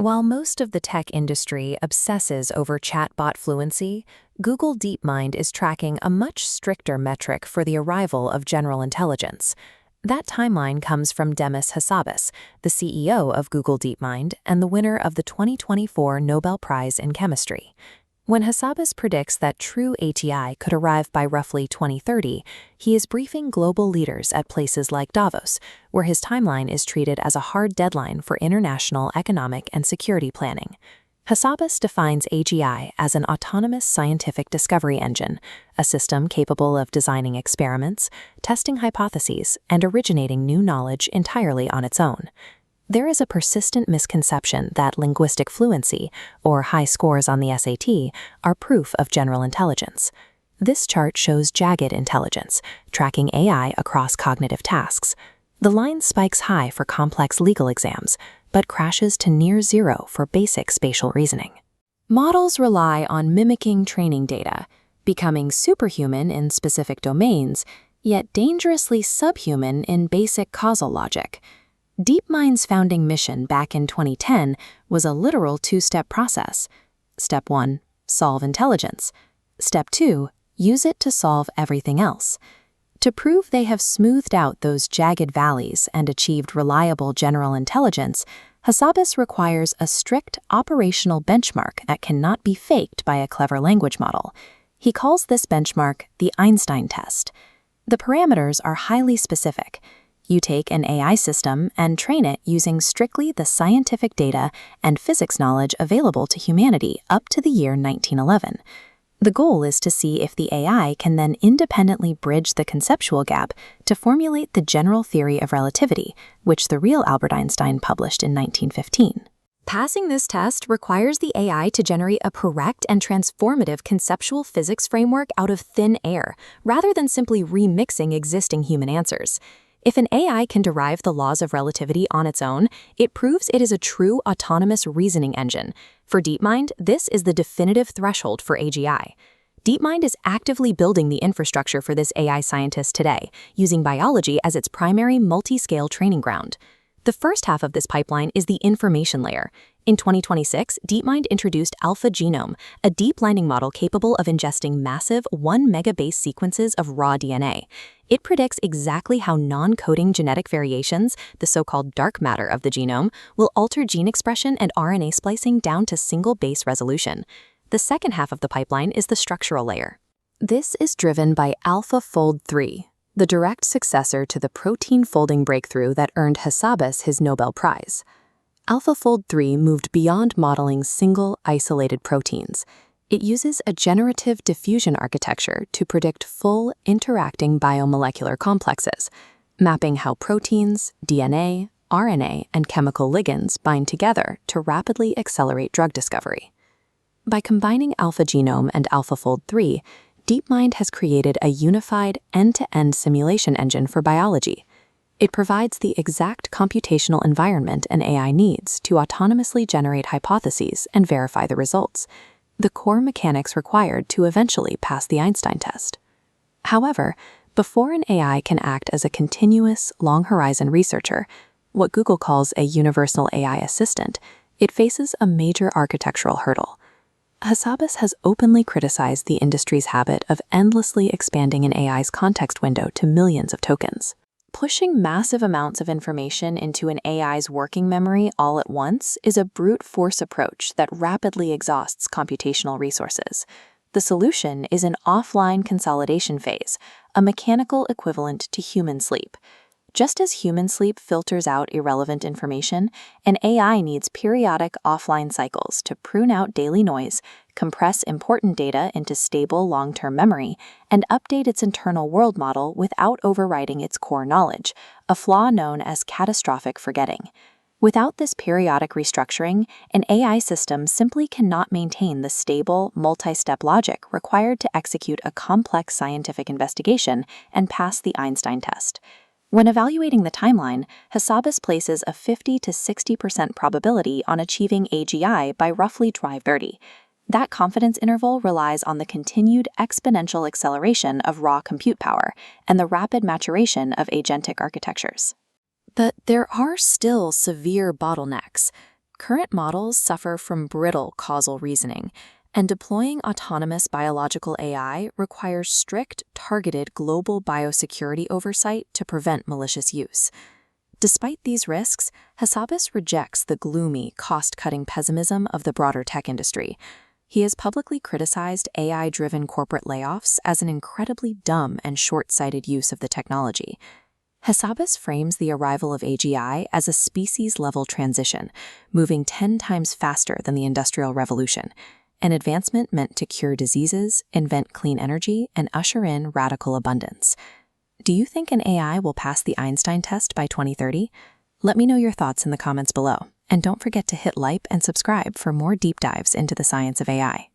While most of the tech industry obsesses over chatbot fluency, Google DeepMind is tracking a much stricter metric for the arrival of general intelligence. That timeline comes from Demis Hassabis, the CEO of Google DeepMind and the winner of the 2024 Nobel Prize in Chemistry. When Hassabis predicts that true AGI could arrive by roughly 2030, he is briefing global leaders at places like Davos, where his timeline is treated as a hard deadline for international economic and security planning. Hassabis defines AGI as an autonomous scientific discovery engine, a system capable of designing experiments, testing hypotheses, and originating new knowledge entirely on its own. There is a persistent misconception that linguistic fluency, or high scores on the SAT, are proof of general intelligence. This chart shows Jagged intelligence, tracking AI across cognitive tasks. The line spikes high for complex legal exams, but crashes to near zero for basic spatial reasoning. Models rely on mimicking training data, becoming superhuman in specific domains, yet dangerously subhuman in basic causal logic. DeepMind's founding mission back in 2010 was a literal two-step process. Step 1, solve intelligence. Step 2, use it to solve everything else. To prove they have smoothed out those jagged valleys and achieved reliable general intelligence, Hassabis requires a strict operational benchmark that cannot be faked by a clever language model. He calls this benchmark the Einstein Test. The parameters are highly specific. You take an AI system and train it using strictly the scientific data and physics knowledge available to humanity up to the year 1911. The goal is to see if the AI can then independently bridge the conceptual gap to formulate the general theory of relativity, which the real Albert Einstein published in 1915. Passing this test requires the AI to generate a correct and transformative conceptual physics framework out of thin air, rather than simply remixing existing human answers. If an AI can derive the laws of relativity on its own, it proves it is a true autonomous reasoning engine. For DeepMind, this is the definitive threshold for AGI. DeepMind is actively building the infrastructure for this AI scientist today, using biology as its primary multi-scale training ground. The first half of this pipeline is the information layer. In 2026, DeepMind introduced AlphaGenome, a deep learning model capable of ingesting massive 1 megabase sequences of raw DNA. It predicts exactly how non-coding genetic variations, the so-called dark matter of the genome, will alter gene expression and RNA splicing down to single base resolution. The second half of the pipeline is the structural layer. This is driven by AlphaFold 3. The direct successor to the protein folding breakthrough that earned Hassabis his Nobel Prize. AlphaFold 3 moved beyond modeling single, isolated proteins. It uses a generative diffusion architecture to predict full, interacting biomolecular complexes, mapping how proteins, DNA, RNA, and chemical ligands bind together to rapidly accelerate drug discovery. By combining AlphaGenome and AlphaFold 3, DeepMind has created a unified end-to-end simulation engine for biology. It provides the exact computational environment an AI needs to autonomously generate hypotheses and verify the results, the core mechanics required to eventually pass the Einstein test. However, before an AI can act as a continuous, long-horizon researcher, what Google calls a universal AI assistant, it faces a major architectural hurdle. Hassabis has openly criticized the industry's habit of endlessly expanding an AI's context window to millions of tokens. Pushing massive amounts of information into an AI's working memory all at once is a brute force approach that rapidly exhausts computational resources. The solution is an offline consolidation phase, a mechanical equivalent to human sleep. Just as human sleep filters out irrelevant information, an AI needs periodic offline cycles to prune out daily noise, compress important data into stable long-term memory, and update its internal world model without overwriting its core knowledge, a flaw known as catastrophic forgetting. Without this periodic restructuring, an AI system simply cannot maintain the stable, multi-step logic required to execute a complex scientific investigation and pass the Einstein test. When evaluating the timeline, Hassabis places a 50 to 60% probability on achieving AGI by roughly 2030. That confidence interval relies on the continued exponential acceleration of raw compute power and the rapid maturation of agentic architectures. But there are still severe bottlenecks. Current models suffer from brittle causal reasoning, and deploying autonomous biological AI requires strict, targeted global biosecurity oversight to prevent malicious use. Despite these risks, Hassabis rejects the gloomy, cost-cutting pessimism of the broader tech industry. He has publicly criticized AI-driven corporate layoffs as an incredibly dumb and short-sighted use of the technology. Hassabis frames the arrival of AGI as a species-level transition, moving 10 times faster than the Industrial Revolution, an advancement meant to cure diseases, invent clean energy, and usher in radical abundance. Do you think an AI will pass the Einstein Test by 2030? Let me know your thoughts in the comments below, and don't forget to hit like and subscribe for more deep dives into the science of AI.